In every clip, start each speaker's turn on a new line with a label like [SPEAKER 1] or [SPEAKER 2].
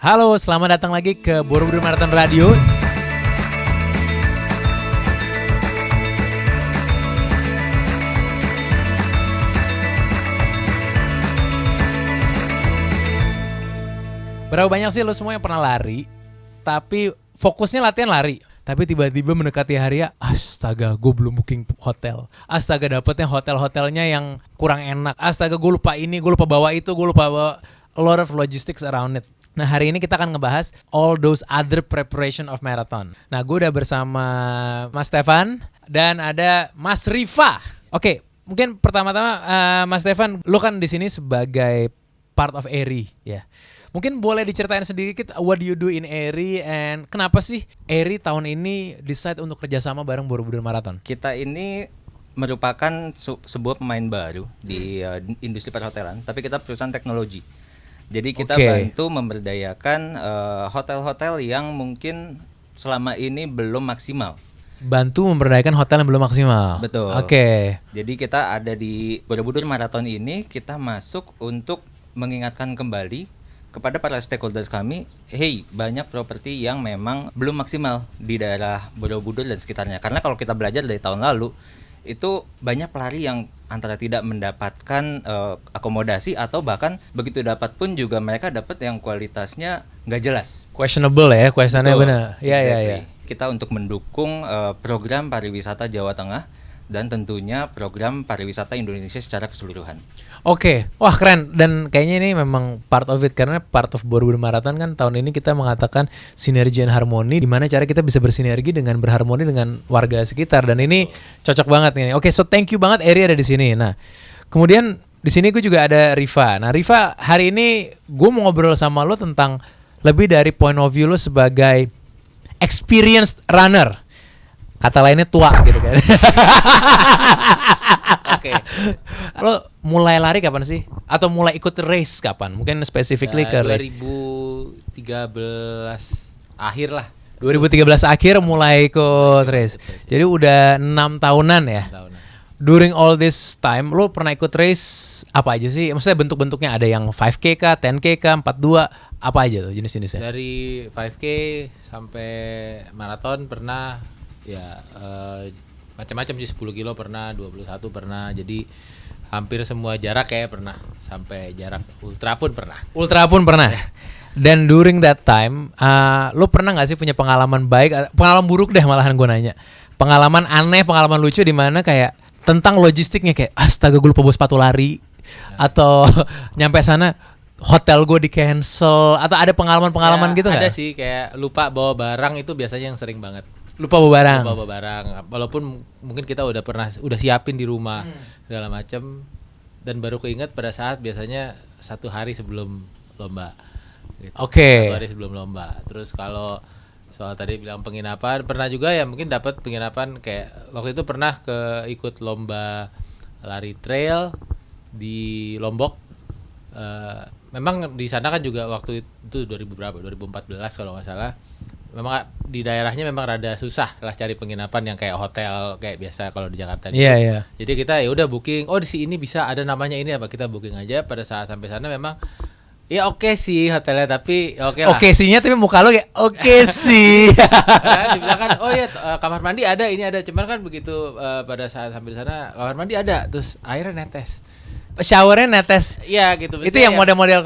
[SPEAKER 1] Halo, selamat datang lagi ke Borobudur Marathon Radio. Berapa banyak sih lo semua yang pernah lari, tapi fokusnya latihan lari, tapi tiba-tiba mendekati hari ya, astaga gue belum booking hotel, astaga dapetnya hotel-hotelnya yang kurang enak, astaga gue lupa ini, gue lupa bawa itu, gue lupa bawa a lot of logistics around it. Nah hari ini kita akan ngebahas all those other preparation of marathon. Nah gue udah bersama Mas Stefan dan ada Mas Rifa. Oke, mungkin pertama-tama Mas Stefan, lo kan di sini sebagai part of Eri, ya. Mungkin boleh diceritain sedikit what do you do in Eri and kenapa sih Eri tahun ini decide untuk kerjasama bareng Borobudur Marathon?
[SPEAKER 2] Kita ini merupakan sebuah pemain baru di industri perhotelan, tapi kita perusahaan teknologi. Jadi kita bantu memberdayakan hotel-hotel yang mungkin selama ini belum maksimal.
[SPEAKER 1] Bantu memberdayakan hotel yang belum maksimal.
[SPEAKER 2] Betul.
[SPEAKER 1] Oke.
[SPEAKER 2] Jadi kita ada di Borobudur Marathon ini, kita masuk untuk mengingatkan kembali kepada para stakeholders kami, hey, banyak properti yang memang belum maksimal di daerah Borobudur dan sekitarnya. Karena kalau kita belajar dari tahun lalu, itu banyak pelari yang antara tidak mendapatkan akomodasi atau bahkan begitu dapat pun juga mereka dapat yang kualitasnya nggak jelas.
[SPEAKER 1] Questionable ya, questionnya benar. Iya, iya, iya.
[SPEAKER 2] Kita untuk mendukung program pariwisata Jawa Tengah dan tentunya program pariwisata Indonesia secara keseluruhan.
[SPEAKER 1] Oke, wah keren, dan kayaknya ini memang part of it, karena part of Borobudur Marathon kan tahun ini kita mengatakan sinergi dan harmoni, di mana cara kita bisa bersinergi dengan berharmoni dengan warga sekitar, dan ini cocok banget nih. Oke, so thank you banget Eri ada di sini. Nah, kemudian di sini gue juga ada Rifa. Nah Rifa, hari ini gue mau ngobrol sama lo tentang lebih dari point of view lo sebagai experienced runner. Kata lainnya tua gitu kan. Oke. Lo mulai lari kapan sih? Atau mulai ikut race kapan? Mungkin specifically ke
[SPEAKER 3] 2013 akhir lah.
[SPEAKER 1] 2013 akhir mulai ikut race. Jadi udah 6 tahunan ya.
[SPEAKER 3] 6 tahunan.
[SPEAKER 1] During all this time lo pernah ikut race apa aja sih? Maksudnya bentuk-bentuknya ada yang 5K kah, 10K kah, 42, apa aja tuh jenis-jenisnya?
[SPEAKER 3] Dari 5K sampai maraton pernah. Ya macam-macam sih, 10 kilo pernah, 21 pernah, jadi hampir semua jarak ya pernah, sampai jarak ultra pun pernah.
[SPEAKER 1] Ultra pun pernah. Dan during that time, lo pernah nggak sih punya pengalaman baik, pengalaman buruk deh malahan gue nanya, pengalaman aneh, pengalaman lucu di mana kayak tentang logistiknya kayak astaga gue lupa bawa sepatu lari, atau nyampe sana hotel gue di cancel, atau ada pengalaman-pengalaman gitu nggak?
[SPEAKER 3] Ada sih, kayak lupa bawa barang, itu biasanya yang sering banget.
[SPEAKER 1] Lupa bawa barang.
[SPEAKER 3] Lupa bawa barang, walaupun mungkin kita udah siapin di rumah segala macam, dan baru keinget pada saat biasanya 1 hari sebelum lomba. Gitu.
[SPEAKER 1] Oke.
[SPEAKER 3] 1 hari sebelum lomba. Terus kalau soal tadi bilang penginapan, pernah juga ya mungkin dapat penginapan, kayak waktu itu pernah ikut lomba lari trail di Lombok. Memang di sana kan juga waktu itu 2014 kalau nggak salah. Memang di daerahnya memang rada susah lah cari penginapan yang kayak hotel kayak biasa kalau di Jakarta gitu.
[SPEAKER 1] Iya, iya.
[SPEAKER 3] Jadi kita ya udah booking. Oh di sini bisa ada namanya ini apa, kita booking aja. Pada saat sampai sana memang ya oke sih hotelnya, tapi oke lah.
[SPEAKER 1] Oke sihnya tapi muka lo kayak oke sih.
[SPEAKER 3] Kan dibilang kan oh ya kamar mandi ada, ini ada. Cuman kan begitu pada saat sampai sana kamar mandi ada, terus airnya netes.
[SPEAKER 1] Showernya netes.
[SPEAKER 3] Iya gitu.
[SPEAKER 1] Itu yang model-model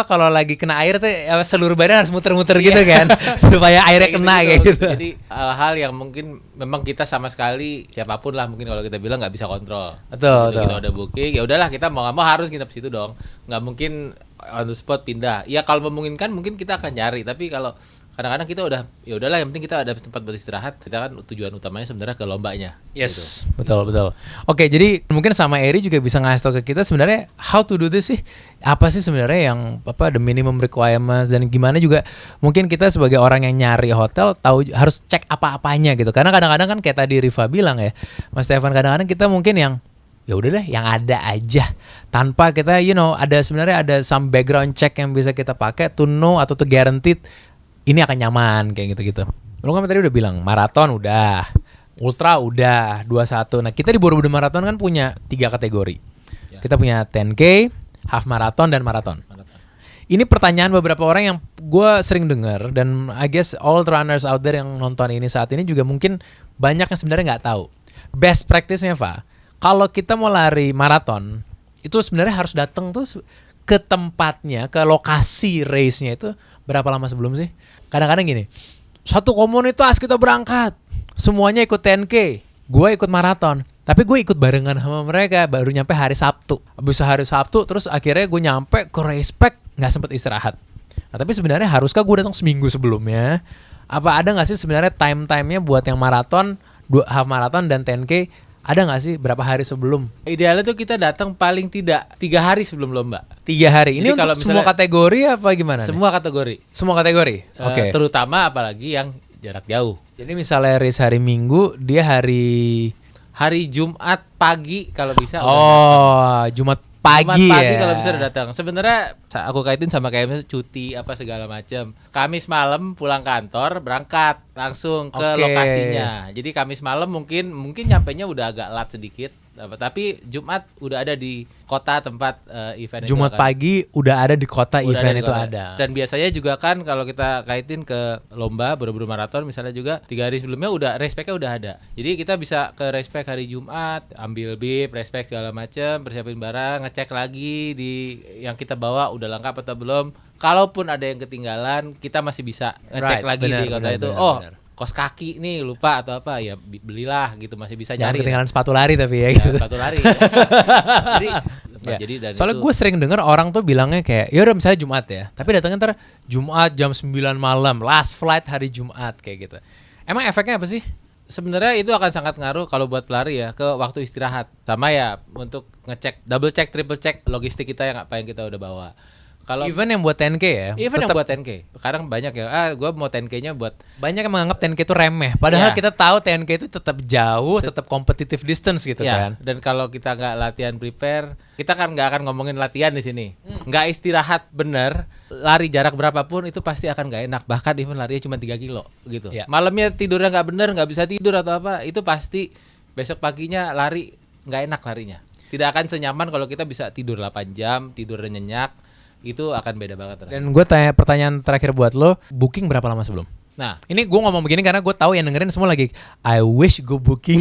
[SPEAKER 1] kalau lagi kena air tuh seluruh badan harus muter-muter gitu kan supaya airnya kena kayak gitu.
[SPEAKER 3] Jadi hal-hal yang mungkin memang kita sama sekali siapapun lah mungkin kalau kita bilang nggak bisa kontrol.
[SPEAKER 1] Betul.
[SPEAKER 3] Kita udah booking, ya udahlah kita mau nggak mau harus nginep situ dong. Nggak mungkin on the spot pindah. Ya kalau memungkinkan mungkin kita akan nyari, tapi kalau kadang-kadang kita udah ya udahlah yang penting kita ada tempat beristirahat. Kita kan tujuan utamanya sebenarnya ke lombanya.
[SPEAKER 1] Yes, gitu. betul. Oke, jadi mungkin sama Eri juga bisa ngasih tau ke kita sebenarnya how to do this sih. Apa sih sebenarnya yang the minimum requirements, dan gimana juga mungkin kita sebagai orang yang nyari hotel tahu harus cek apa-apanya gitu. Karena kadang-kadang kan kayak tadi Rifa bilang ya, Mas Stefan, kadang-kadang kita mungkin yang ya udah deh yang ada aja tanpa kita ada sebenarnya ada some background check yang bisa kita pakai to know atau to guaranteed ini akan nyaman kayak gitu-gitu. Lu kan tadi udah bilang maraton udah, ultra udah, 21. Nah, kita di Borobudur Marathon kan punya 3 kategori. Ya. Kita punya 10K, half marathon dan marathon. Ini pertanyaan beberapa orang yang gue sering dengar dan I guess all the runners out there yang nonton ini saat ini juga mungkin banyak yang sebenarnya nggak tahu. Best practice-nya, Fa, kalau kita mau lari maraton itu sebenarnya harus datang tuh ke tempatnya, ke lokasi race-nya itu berapa lama sebelum sih? Kadang-kadang gini, satu komunitas kita berangkat, semuanya ikut 10K, gue ikut maraton. Tapi gue ikut barengan sama mereka, baru nyampe hari Sabtu. Abis hari Sabtu, terus akhirnya gue nyampe ke race pack, gak sempet istirahat. Nah tapi sebenarnya haruskah gue datang seminggu sebelumnya? Apa ada gak sih sebenarnya time-timenya buat yang maraton, half marathon dan 10K? Ada gak sih berapa hari sebelum?
[SPEAKER 3] Idealnya tuh kita datang paling tidak 3 hari sebelum lomba.
[SPEAKER 1] 3 hari. Ini
[SPEAKER 3] Jadi
[SPEAKER 1] untuk
[SPEAKER 3] kalau
[SPEAKER 1] semua
[SPEAKER 3] misalnya-
[SPEAKER 1] kategori apa gimana nih?
[SPEAKER 3] Semua kategori.
[SPEAKER 1] Semua kategori? Oke.
[SPEAKER 3] Terutama apalagi yang jarak jauh.
[SPEAKER 1] Jadi misalnya race hari Minggu, dia hari...
[SPEAKER 3] Hari Jumat pagi kalau bisa.
[SPEAKER 1] Oh, Jumat pagi
[SPEAKER 3] Jumat pagi
[SPEAKER 1] ya.
[SPEAKER 3] kalau bisa udah datang. Sebenarnya aku kaitin sama kayak misalnya cuti apa segala macam. Kamis malam pulang kantor berangkat langsung ke
[SPEAKER 1] Oke.
[SPEAKER 3] lokasinya. Jadi Kamis malam mungkin nyampenya udah agak lat sedikit. Tapi Jumat udah ada di kota tempat event itu
[SPEAKER 1] Jumat
[SPEAKER 3] akan-
[SPEAKER 1] pagi udah ada di kota
[SPEAKER 3] udah
[SPEAKER 1] event
[SPEAKER 3] di
[SPEAKER 1] itu
[SPEAKER 3] kota.
[SPEAKER 1] ada.
[SPEAKER 3] Dan biasanya juga kan kalau kita kaitin ke lomba Borobudur Marathon misalnya juga 3 hari sebelumnya udah race pack-nya udah ada. Jadi kita bisa ke race pack hari Jumat, ambil bib, race pack segala macam, persiapin barang, ngecek lagi di yang kita bawa udah lengkap atau belum. Kalaupun ada yang ketinggalan, kita masih bisa ngecek
[SPEAKER 1] Right,
[SPEAKER 3] lagi
[SPEAKER 1] benar,
[SPEAKER 3] di kota
[SPEAKER 1] benar,
[SPEAKER 3] itu.
[SPEAKER 1] benar, benar.
[SPEAKER 3] Kos kaki nih lupa atau apa ya belilah gitu, masih bisa
[SPEAKER 1] Jangan
[SPEAKER 3] nyari.
[SPEAKER 1] ketinggalan sepatu lari tapi ya
[SPEAKER 3] Ya,
[SPEAKER 1] gitu.
[SPEAKER 3] sepatu lari. Jadi
[SPEAKER 1] Ya.
[SPEAKER 3] jadi dan
[SPEAKER 1] Soalnya
[SPEAKER 3] itu-
[SPEAKER 1] gue sering denger orang tuh bilangnya kayak ya udah misalnya Jumat ya, tapi datangnya ntar Jumat jam 9 malam, last flight hari Jumat kayak gitu. Emang efeknya apa sih?
[SPEAKER 3] Sebenarnya itu akan sangat ngaruh kalau buat pelari ya ke waktu istirahat. Sama ya untuk ngecek, double check, triple check logistik kita yang apa yang kita udah bawa. Kalau
[SPEAKER 1] Even yang buat 10K ya,
[SPEAKER 3] even yang
[SPEAKER 1] tetap
[SPEAKER 3] buat 10K. Sekarang banyak ya, gue mau 10K-nya buat
[SPEAKER 1] banyak yang menganggap 10K itu remeh. Padahal
[SPEAKER 3] Ya.
[SPEAKER 1] kita tahu 10K itu tetap jauh, tetap competitive distance gitu
[SPEAKER 3] ya,
[SPEAKER 1] kan.
[SPEAKER 3] dan kalau kita nggak latihan prepare, kita kan nggak akan ngomongin latihan di sini. Nggak istirahat bener, lari jarak berapapun itu pasti akan nggak enak. Bahkan even larinya cuma 3 kilo gitu.
[SPEAKER 1] Ya.
[SPEAKER 3] Malamnya tidurnya nggak bener, nggak bisa tidur atau apa, itu pasti besok paginya lari nggak enak larinya. Tidak akan senyaman kalau kita bisa tidur 8 jam, tidurnya nyenyak, itu akan beda banget.
[SPEAKER 1] Dan gue tanya pertanyaan terakhir buat lo, booking berapa lama sebelum?
[SPEAKER 3] Nah,
[SPEAKER 1] Ini gue ngomong begini karena gue tahu yang dengerin semua lagi I wish gue booking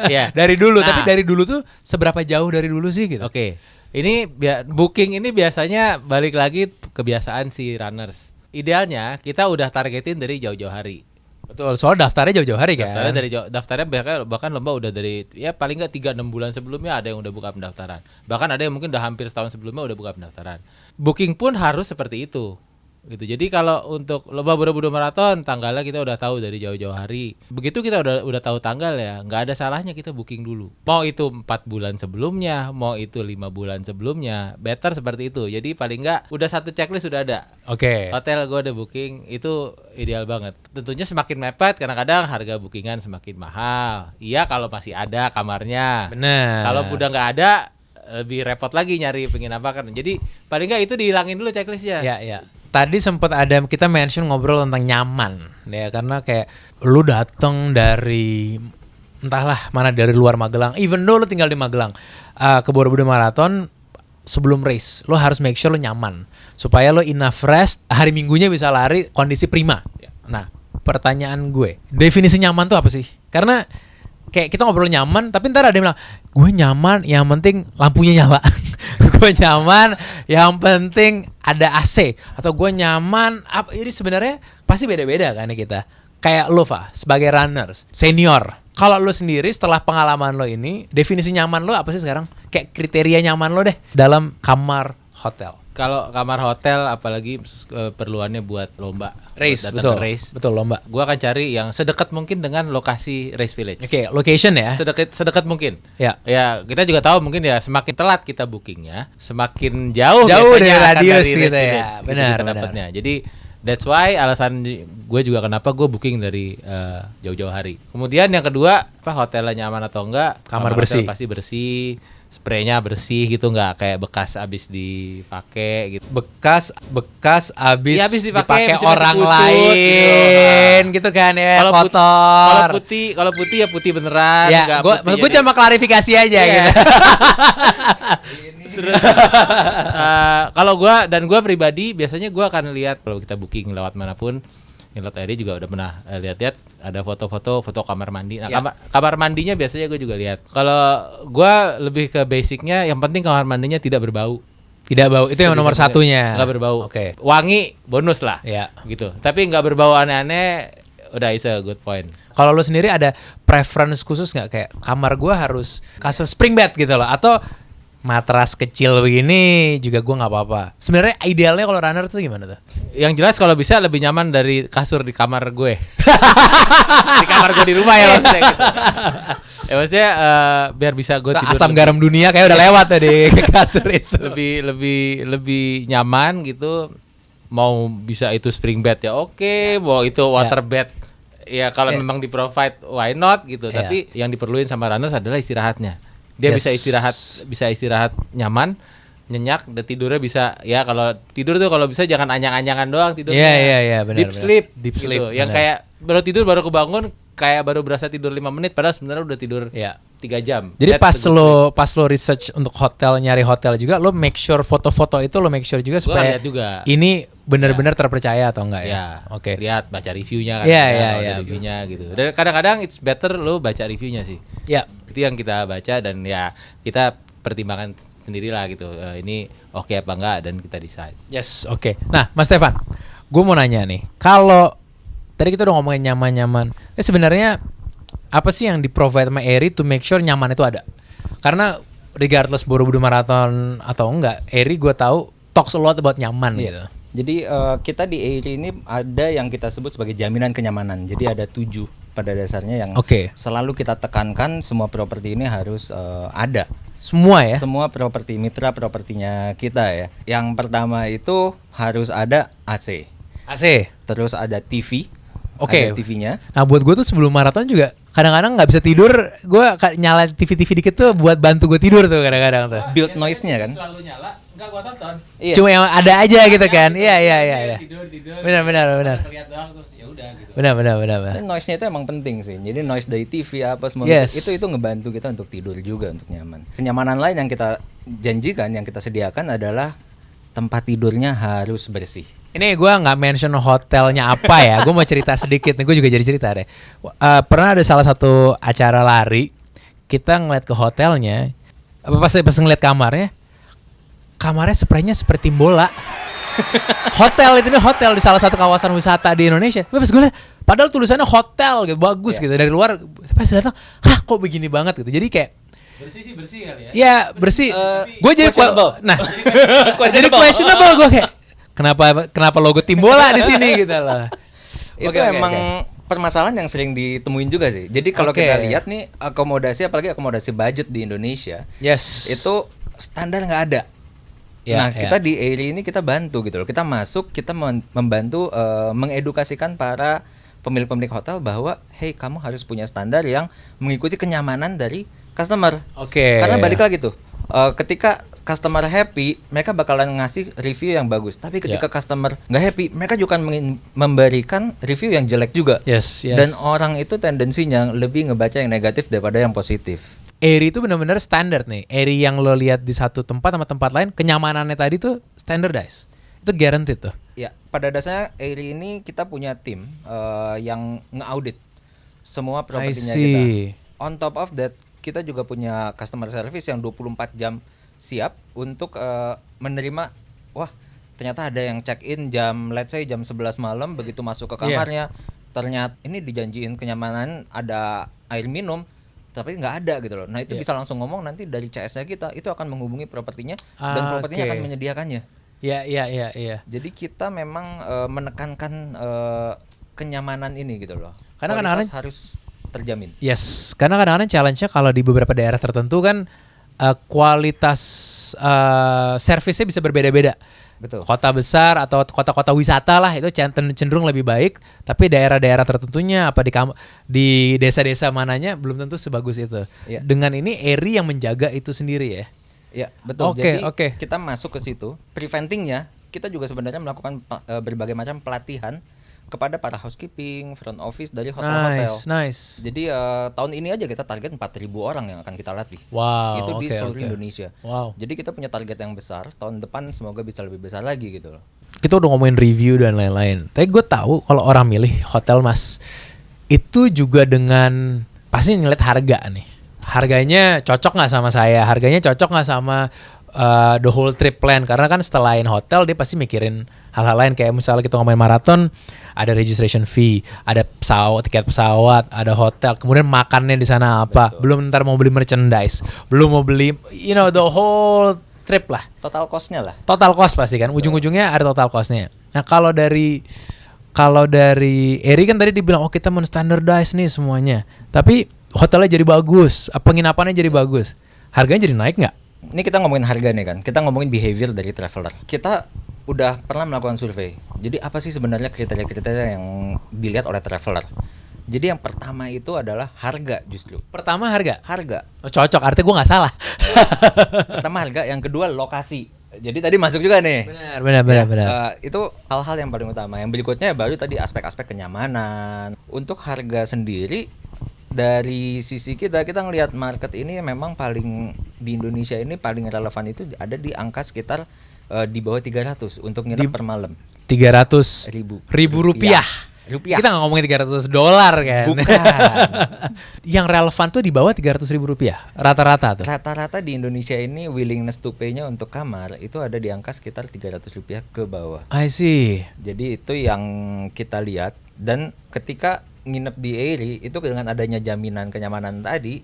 [SPEAKER 3] ya.
[SPEAKER 1] dari dulu.
[SPEAKER 3] Nah.
[SPEAKER 1] Tapi dari dulu tuh seberapa jauh dari dulu sih gitu?
[SPEAKER 3] Oke, ini booking ini biasanya balik lagi kebiasaan si runners. Idealnya kita udah targetin dari jauh-jauh hari.
[SPEAKER 1] Betul, soal daftarnya jauh-jauh hari kan.
[SPEAKER 3] Daftarnya dari daftarnya bahkan lomba udah dari ya paling nggak 3-6 bulan sebelumnya ada yang udah buka pendaftaran. Bahkan ada yang mungkin udah hampir setahun sebelumnya udah buka pendaftaran. Booking pun harus seperti itu. Gitu. Jadi kalau untuk lomba Borobudur Marathon tanggalnya kita udah tahu dari jauh-jauh hari. Begitu kita udah tahu tanggal ya, nggak ada salahnya kita booking dulu. Mau itu 4 bulan sebelumnya, mau itu 5 bulan sebelumnya, better seperti itu. Jadi paling nggak udah satu checklist sudah ada.
[SPEAKER 1] Oke.
[SPEAKER 3] Hotel gue udah booking, itu ideal banget. Tentunya semakin mepet, kadang-kadang harga bookingan semakin mahal. Iya kalau masih ada kamarnya.
[SPEAKER 1] Bener.
[SPEAKER 3] Kalau udah nggak ada, lebih repot lagi nyari penginapan. Jadi paling nggak itu dihilangin dulu checklistnya.
[SPEAKER 1] Ya, ya. Tadi sempat ada kita mention ngobrol tentang nyaman ya, karena kayak lu dateng dari entahlah mana dari luar Magelang, even though lu tinggal di Magelang, ke Borobudur Marathon sebelum race lu harus make sure lu nyaman supaya lu enough rest hari Minggunya bisa lari kondisi prima.
[SPEAKER 3] Ya.
[SPEAKER 1] Nah, pertanyaan gue, definisi nyaman tuh apa sih? Karena kayak kita ngobrol nyaman, tapi ntar ada yang bilang gue nyaman, yang penting lampunya nyala. Gue nyaman, yang penting ada AC. Atau gue nyaman, apa ini sebenarnya pasti beda-beda kan ya kita. Kayak lo, Fa, sebagai runners senior. Kalau lo sendiri setelah pengalaman lo ini, definisi nyaman lo apa sih sekarang? Kayak kriteria nyaman lo deh dalam kamar hotel.
[SPEAKER 3] Kalau kamar hotel, apalagi perluannya buat lomba,
[SPEAKER 1] Race,
[SPEAKER 3] buat
[SPEAKER 1] betul.
[SPEAKER 3] datang ke race.
[SPEAKER 1] Betul, lomba.
[SPEAKER 3] Gua akan cari yang sedekat mungkin dengan lokasi race village.
[SPEAKER 1] Oke, location ya.
[SPEAKER 3] Sedekat mungkin.
[SPEAKER 1] Ya.
[SPEAKER 3] Ya, kita juga tahu mungkin ya semakin telat kita bookingnya, semakin jauh
[SPEAKER 1] Jauh
[SPEAKER 3] biasanya
[SPEAKER 1] dari
[SPEAKER 3] akan
[SPEAKER 1] radius
[SPEAKER 3] race
[SPEAKER 1] gitu ya.
[SPEAKER 3] village gitu
[SPEAKER 1] Benar,
[SPEAKER 3] kita
[SPEAKER 1] benar.
[SPEAKER 3] dapatnya. Jadi that's why alasan gue juga kenapa gue booking dari jauh-jauh hari. Kemudian yang kedua, apa hotelnya nyaman atau enggak?
[SPEAKER 1] Kamar
[SPEAKER 3] hotel
[SPEAKER 1] bersih.
[SPEAKER 3] pasti bersih. Spraynya bersih gitu, nggak kayak bekas abis dipakai gitu.
[SPEAKER 1] Bekas abis,
[SPEAKER 3] Iya, abis dipakai,
[SPEAKER 1] dipakai
[SPEAKER 3] masih
[SPEAKER 1] orang
[SPEAKER 3] kusut,
[SPEAKER 1] lain gitu kan ya, kotor.
[SPEAKER 3] Kalau putih ya putih beneran.
[SPEAKER 1] Ya,
[SPEAKER 3] nggak
[SPEAKER 1] gue
[SPEAKER 3] putih
[SPEAKER 1] gue
[SPEAKER 3] jadi-
[SPEAKER 1] cuma klarifikasi aja
[SPEAKER 3] Iya.
[SPEAKER 1] gitu.
[SPEAKER 3] Terus kalau gua pribadi biasanya gua akan lihat kalau kita booking lewat manapun, lewat Airy juga udah pernah lihat-lihat ada foto kamar mandi. Nah, kamar mandinya biasanya gue juga lihat. Kalau gua lebih ke basicnya, yang penting kamar mandinya tidak berbau.
[SPEAKER 1] Tidak bau, itu yang nomor satunya.
[SPEAKER 3] Nggak berbau.
[SPEAKER 1] Oke.
[SPEAKER 3] Wangi bonus lah.
[SPEAKER 1] Ya.
[SPEAKER 3] Gitu. Tapi nggak berbau aneh-aneh, udah is a good point.
[SPEAKER 1] Kalau lo sendiri ada preference khusus nggak, kayak kamar gua harus kasur spring bed gitu loh, atau matras kecil begini juga gua nggak apa-apa. Sebenarnya idealnya kalau runner tuh gimana tuh?
[SPEAKER 3] Yang jelas kalau bisa lebih nyaman dari kasur di kamar gue. Di kamar gue di rumah ya maksudnya gitu. Ya maksudnya biar bisa gue tidur
[SPEAKER 1] Asam garam dunia kayak udah lewat tadi kasur itu.
[SPEAKER 3] lebih nyaman gitu. Mau bisa itu spring bed ya oke, mau itu water bed ya kalau memang di provide why not gitu. Tapi yang diperluin sama runners adalah istirahatnya. Dia bisa istirahat nyaman, nyenyak, dan tidurnya bisa ya, kalau tidur tuh kalau bisa jangan anyang-anyangan doang tidurnya.
[SPEAKER 1] Iya, benar.
[SPEAKER 3] Deep sleep
[SPEAKER 1] Gitu.
[SPEAKER 3] Yang kayak baru tidur baru kebangun kayak baru berasa tidur 5 menit padahal sebenarnya udah tidur 3 jam.
[SPEAKER 1] Jadi
[SPEAKER 3] That's
[SPEAKER 1] pas lo research untuk hotel, nyari hotel juga, lo make sure foto-foto itu lo make sure juga supaya
[SPEAKER 3] lihat juga.
[SPEAKER 1] Ini benar-benar terpercaya atau enggak ya?
[SPEAKER 3] Ya,
[SPEAKER 1] Oke.
[SPEAKER 3] Lihat, baca reviewnya kan.
[SPEAKER 1] Iya.
[SPEAKER 3] Reviewnya gitu. Dan kadang-kadang it's better lo baca reviewnya sih.
[SPEAKER 1] Ya.
[SPEAKER 3] Itu yang kita baca dan ya kita pertimbangkan sendirilah gitu. Ini oke apa enggak dan kita decide.
[SPEAKER 1] Yes, oke. Nah, Mas Stefan, gue mau nanya nih, kalau tadi kita udah ngomongin nyaman-nyaman, sebenarnya apa sih yang di-provide sama Airy to make sure nyaman itu ada? Karena regardless Borobudur Marathon atau enggak, Airy gue tahu talks a lot about nyaman gitu.
[SPEAKER 2] Jadi kita di Airy ini ada yang kita sebut sebagai jaminan kenyamanan. Jadi ada 7 pada dasarnya yang selalu kita tekankan, semua properti ini harus ada.
[SPEAKER 1] Semua ya?
[SPEAKER 2] Semua properti, mitra propertinya kita ya. Yang pertama itu harus ada AC. Terus ada TV. Ada TV-nya.
[SPEAKER 1] Nah buat gue tuh sebelum maraton juga kadang-kadang nggak bisa tidur, gue nyala TV dikit tuh buat bantu gue tidur tuh kadang-kadang tuh.
[SPEAKER 2] Build noise-nya kan.
[SPEAKER 3] Selalu nyala, enggak gua tonton.
[SPEAKER 2] Iya.
[SPEAKER 1] Cuma yang ada aja gitu kan. Iya.
[SPEAKER 3] Tidur.
[SPEAKER 1] Benar.
[SPEAKER 3] Lihat doang terus ya udah gitu.
[SPEAKER 1] Benar.
[SPEAKER 2] Dan noise-nya itu emang penting sih. Jadi noise dari TV apa semua itu ngebantu kita untuk tidur juga, untuk nyaman. Kenyamanan lain yang kita janjikan, yang kita sediakan adalah tempat tidurnya harus bersih.
[SPEAKER 1] Ini gue nggak mention hotelnya apa ya, gue mau cerita sedikit nih, gue juga jadi cerita deh. Pernah ada salah satu acara lari, kita ngeliat ke hotelnya, pas ngeliat kamarnya spraynya seperti bola. Hotel itu nih, hotel di salah satu kawasan wisata di Indonesia. Pas gue liat, padahal tulisannya hotel gitu, bagus gitu dari luar. Pas datang, kok begini banget gitu. Jadi kayak
[SPEAKER 3] bersih kali ya.
[SPEAKER 1] Iya bersih. Gue jadi jadi questionable gue kayak. Kenapa logo tim bola di sini gitu loh.
[SPEAKER 2] Itu emang permasalahan yang sering ditemuin juga sih. Jadi kalau kita lihat nih akomodasi, apalagi akomodasi budget di Indonesia, itu standar nggak ada. Kita di Airy ini kita bantu gitu loh. Kita masuk, kita membantu mengedukasikan para pemilik hotel bahwa hey, kamu harus punya standar yang mengikuti kenyamanan dari customer. Karena balik lagi tuh, ketika customer happy, mereka bakalan ngasih review yang bagus. Tapi ketika customer nggak happy, mereka juga akan memberikan review yang jelek juga. Dan orang itu tendensinya lebih ngebaca yang negatif daripada yang positif.
[SPEAKER 1] Airy itu benar-benar standar nih. Airy yang lo lihat di satu tempat sama tempat lain, kenyamanannya tadi tuh standardized. Itu guaranteed tuh.
[SPEAKER 2] Ya, pada dasarnya Airy ini kita punya tim yang nge-audit semua propertinya kita. On top of that, kita juga punya customer service yang 24 jam siap untuk menerima, wah ternyata ada yang check in jam let's say jam 11 malam, begitu masuk ke kamarnya ternyata ini dijanjiin kenyamanan, ada air minum tapi nggak ada gitu loh. Nah itu bisa langsung ngomong nanti dari CS-nya kita, itu akan menghubungi propertinya dan propertinya akan menyediakannya.
[SPEAKER 1] Iya.
[SPEAKER 2] Jadi kita memang menekankan kenyamanan ini gitu loh.
[SPEAKER 1] Karena
[SPEAKER 2] kadang-kadang harus terjamin.
[SPEAKER 1] Yes, karena kadang-kadang challenge-nya kalau di beberapa daerah tertentu kan kualitas servisnya bisa berbeda-beda.
[SPEAKER 2] Betul.
[SPEAKER 1] Kota besar atau kota-kota wisata lah itu cenderung lebih baik, tapi daerah-daerah tertentunya apa di desa-desa mananya belum tentu sebagus itu. Dengan ini Airy yang menjaga itu sendiri ya.
[SPEAKER 2] Ya, betul. Jadi kita masuk ke situ, preventingnya kita juga sebenarnya melakukan berbagai macam pelatihan kepada para housekeeping, front office dari hotel-hotel.
[SPEAKER 1] Nice.
[SPEAKER 2] Jadi tahun ini aja kita target 4.000 orang yang akan kita latih.
[SPEAKER 1] Wow.
[SPEAKER 2] Itu di
[SPEAKER 1] oke,
[SPEAKER 2] seluruh
[SPEAKER 1] oke.
[SPEAKER 2] Indonesia.
[SPEAKER 1] Wow.
[SPEAKER 2] Jadi kita punya target yang besar. Tahun depan semoga bisa lebih besar lagi gitu loh.
[SPEAKER 1] Kita udah ngomongin review dan lain-lain. Tapi gue tahu kalau orang milih hotel Mas itu juga dengan pasti ngeliat harga nih. Harganya cocok nggak sama saya? Harganya cocok nggak sama the whole trip plan? Karena kan setelain hotel dia pasti mikirin hal-hal lain kayak misalnya kita ngomongin maraton, ada registration fee, ada tiket pesawat, ada hotel, kemudian makannya di sana apa?
[SPEAKER 2] Betul.
[SPEAKER 1] Belum ntar mau beli merchandise, belum mau beli the whole trip lah.
[SPEAKER 2] Total cost-nya lah.
[SPEAKER 1] Total cost pasti kan, ujung-ujungnya ada total cost-nya. Nah kalau dari Eri kan tadi dibilang kita men-standardize nih semuanya, tapi hotelnya jadi bagus, penginapannya jadi bagus, harganya jadi naik nggak?
[SPEAKER 2] Ini kita ngomongin harga nih kan, kita ngomongin behavior dari traveler. Kita udah pernah melakukan survei. Jadi apa sih sebenarnya kriteria-kriteria yang dilihat oleh traveler? Jadi yang pertama itu adalah harga justru.
[SPEAKER 1] Pertama harga. Oh, cocok, artinya gue nggak salah.
[SPEAKER 2] Pertama harga, yang kedua lokasi. Jadi tadi masuk juga nih.
[SPEAKER 1] Benar.
[SPEAKER 2] Itu hal-hal yang paling utama. Yang berikutnya baru tadi aspek-aspek kenyamanan. Untuk harga sendiri dari sisi kita ngelihat market ini memang paling di Indonesia ini paling relevan itu ada di angka sekitar di bawah 300 untuk nginep per malam.
[SPEAKER 1] 300 ribu rupiah.
[SPEAKER 2] Rupiah.
[SPEAKER 1] Kita nggak ngomongin $300 kan?
[SPEAKER 2] Bukan.
[SPEAKER 1] Yang relevan tuh di bawah 300 ribu rupiah rata-rata tuh.
[SPEAKER 2] Rata-rata di Indonesia ini willingness to pay-nya untuk kamar itu ada di angka sekitar 300 rupiah ke bawah.
[SPEAKER 1] I see.
[SPEAKER 2] Jadi itu yang kita lihat, dan ketika nginep di Aerie itu dengan adanya jaminan kenyamanan tadi,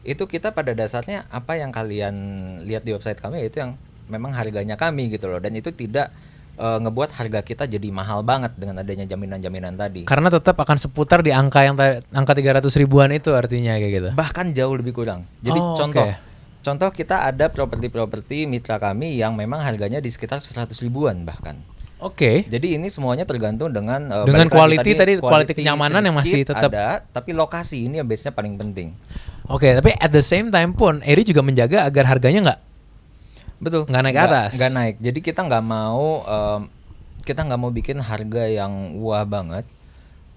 [SPEAKER 2] itu kita pada dasarnya apa yang kalian lihat di website kami itu yang memang harganya kami gitu loh, dan itu tidak ngebuat harga kita jadi mahal banget dengan adanya jaminan-jaminan tadi.
[SPEAKER 1] Karena tetap akan seputar di angka yang angka 300 ribuan itu artinya kayak gitu.
[SPEAKER 2] Bahkan jauh lebih kurang. Jadi contoh kita ada properti-properti mitra kami yang memang harganya di sekitar 100 ribuan bahkan.
[SPEAKER 1] Oke.
[SPEAKER 2] Jadi ini semuanya tergantung dengan
[SPEAKER 1] quality kenyamanan yang masih tetap
[SPEAKER 2] ada, tapi lokasi ini yang base-nya paling penting.
[SPEAKER 1] Oke, tapi at the same time pun Aerie juga menjaga agar harganya nggak nggak naik ke atas.
[SPEAKER 2] Nggak naik. Jadi kita nggak mau bikin harga yang wah banget.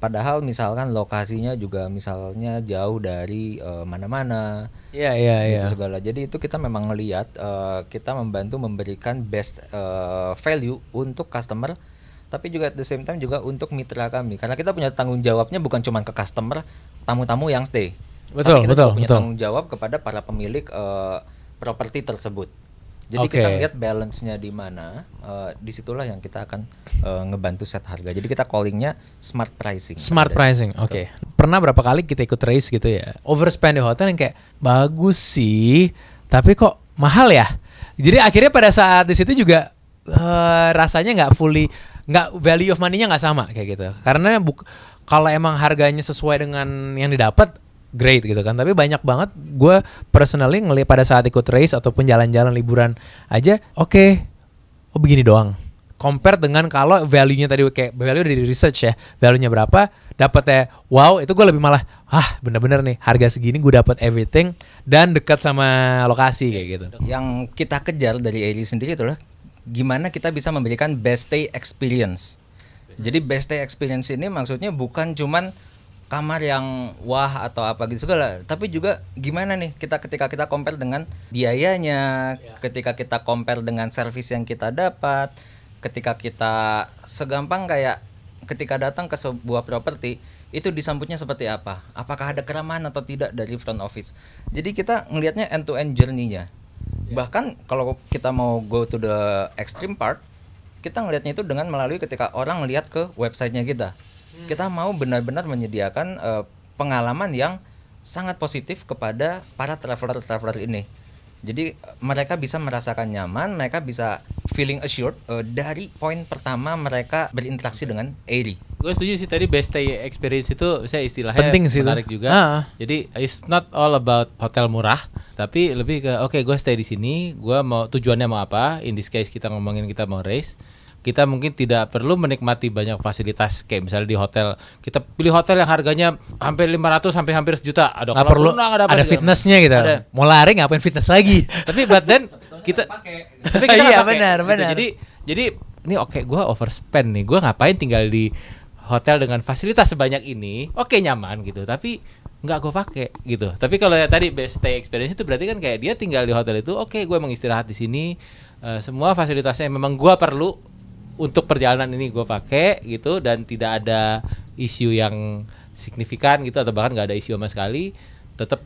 [SPEAKER 2] Padahal misalkan lokasinya juga misalnya jauh dari mana-mana.
[SPEAKER 1] Iya.
[SPEAKER 2] Gitu segala. Jadi itu kita memang ngelihat kita membantu memberikan best value untuk customer, tapi juga at the same time juga untuk mitra kami. Karena kita punya tanggung jawabnya bukan cuma ke customer, tamu-tamu yang stay.
[SPEAKER 1] Betul.
[SPEAKER 2] Kita juga punya tanggung jawab kepada para pemilik properti tersebut. Jadi kita lihat balance-nya di mana, disitulah yang kita akan ngebantu set harga. Jadi kita callingnya smart pricing.
[SPEAKER 1] Smart pricing, oke. Pernah berapa kali kita ikut race gitu ya, overspend di hotel yang kayak bagus sih, tapi kok mahal ya. Jadi akhirnya pada saat di situ juga rasanya nggak value of money-nya nggak sama kayak gitu. Karena kalau emang harganya sesuai dengan yang didapat, great gitu kan, tapi banyak banget gue personally ngelihat pada saat ikut race ataupun jalan-jalan liburan aja, begini doang. Compare dengan kalau value-nya tadi kayak value dari research ya, value-nya berapa, dapatnya wow, itu gue lebih malah bener-bener nih harga segini gue dapat everything dan dekat sama lokasi kayak gitu.
[SPEAKER 2] Yang kita kejar dari Aerie sendiri itulah gimana kita bisa memberikan best stay experience. Jadi best stay experience ini maksudnya bukan cuman kamar yang wah atau apa gitu segala, tapi juga gimana nih ketika kita compare dengan biayanya, ketika kita compare dengan service yang kita dapat, ketika kita segampang kayak ketika datang ke sebuah properti itu disambutnya seperti apa, apakah ada keramahan atau tidak dari front office. Jadi kita ngelihatnya end to end journey-nya. Bahkan kalau kita mau go to the extreme part, kita ngelihatnya itu dengan melalui ketika orang ngelihat ke websitenya kita. Kita mau benar-benar menyediakan pengalaman yang sangat positif kepada para traveler ini. Jadi mereka bisa merasakan nyaman, mereka bisa feeling assured dari poin pertama mereka berinteraksi dengan Aerie.
[SPEAKER 3] Gue setuju sih tadi best stay experience itu saya istilahnya
[SPEAKER 1] penting sih
[SPEAKER 3] menarik
[SPEAKER 1] itu
[SPEAKER 3] juga. Jadi it's not all about hotel murah, tapi lebih ke gue stay di sini, gue mau tujuannya mau apa? In this case kita ngomongin kita mau race. Kita mungkin tidak perlu menikmati banyak fasilitas kayak misalnya di hotel. Kita pilih hotel yang harganya hampir 500 sampai hampir sejuta. Ada
[SPEAKER 1] nggak perlu ada fitnessnya gitu. Ada. Mau lari ngapain fitness lagi?
[SPEAKER 3] Tapi but then kita
[SPEAKER 1] iya benar.
[SPEAKER 3] Jadi ini gue overspend nih. Gue ngapain tinggal di hotel dengan fasilitas sebanyak ini, oke nyaman gitu, tapi nggak gue pakai gitu. Tapi kalau ya tadi best stay experience itu berarti kan kayak dia tinggal di hotel itu, oke gue emang istirahat di sini, semua fasilitasnya memang gue perlu untuk perjalanan ini gue pakai gitu, dan tidak ada isu yang signifikan gitu, atau bahkan nggak ada isu sama sekali. Tetap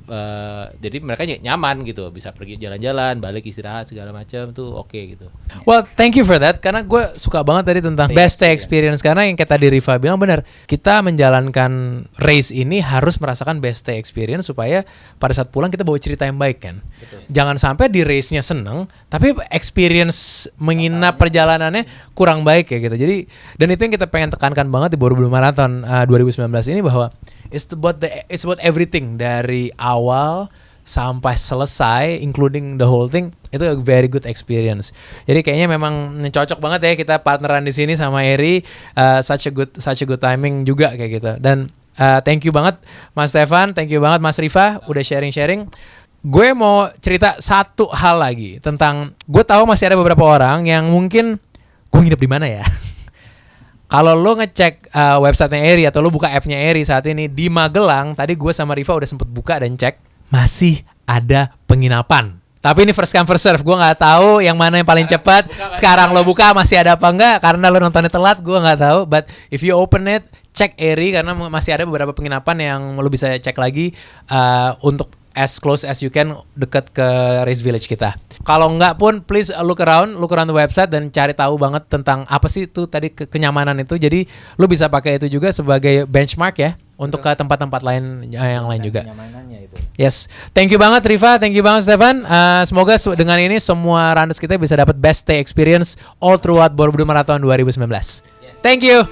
[SPEAKER 3] jadi mereka nyaman gitu, bisa pergi jalan-jalan, balik istirahat segala macam tuh oke gitu.
[SPEAKER 1] Well, thank you for that, karena gue suka banget tadi tentang best stay experience, karena yang kayak tadi Riva bilang benar, kita menjalankan race ini harus merasakan best stay experience supaya pada saat pulang kita bawa cerita yang baik kan.
[SPEAKER 3] Betul.
[SPEAKER 1] Jangan sampai di race-nya seneng tapi experience menginap perjalanannya kurang baik ya gitu. Jadi dan itu yang kita pengen tekankan banget di Borobudur Marathon 2019 ini, bahwa it's about everything dari awal sampai selesai, including the whole thing. Itu a very good experience. Jadi kayaknya memang cocok banget ya kita partneran di sini sama Eri. Such a good timing juga kayak gitu. Dan thank you banget Mas Stefan, thank you banget Mas Riva udah sharing. Gue mau cerita satu hal lagi tentang, gue tahu masih ada beberapa orang yang mungkin gue nginep di mana ya. Kalau lo ngecek websitenya Eri atau lo buka appnya Eri saat ini di Magelang, tadi gue sama Riva udah sempet buka dan cek, masih ada penginapan. Tapi ini first come first serve, gue nggak tahu yang mana yang paling cepat. Sekarang lo buka masih ada apa enggak? Karena lo nontonnya telat, gue nggak tahu. But if you open it, cek Eri karena masih ada beberapa penginapan yang lo bisa cek lagi untuk as close as you can dekat ke Race Village kita. Kalau enggak pun please look around the website dan cari tahu banget tentang apa sih itu tadi kenyamanan itu. Jadi lu bisa pakai itu juga sebagai benchmark ya untuk ke tempat-tempat lain yang lain juga.
[SPEAKER 2] Kenyamanannya itu.
[SPEAKER 1] Yes, thank you banget Riva, thank you banget Stefan. Semoga dengan ini semua runners kita bisa dapat best day experience all throughout Borobudur Marathon 2019. Thank you.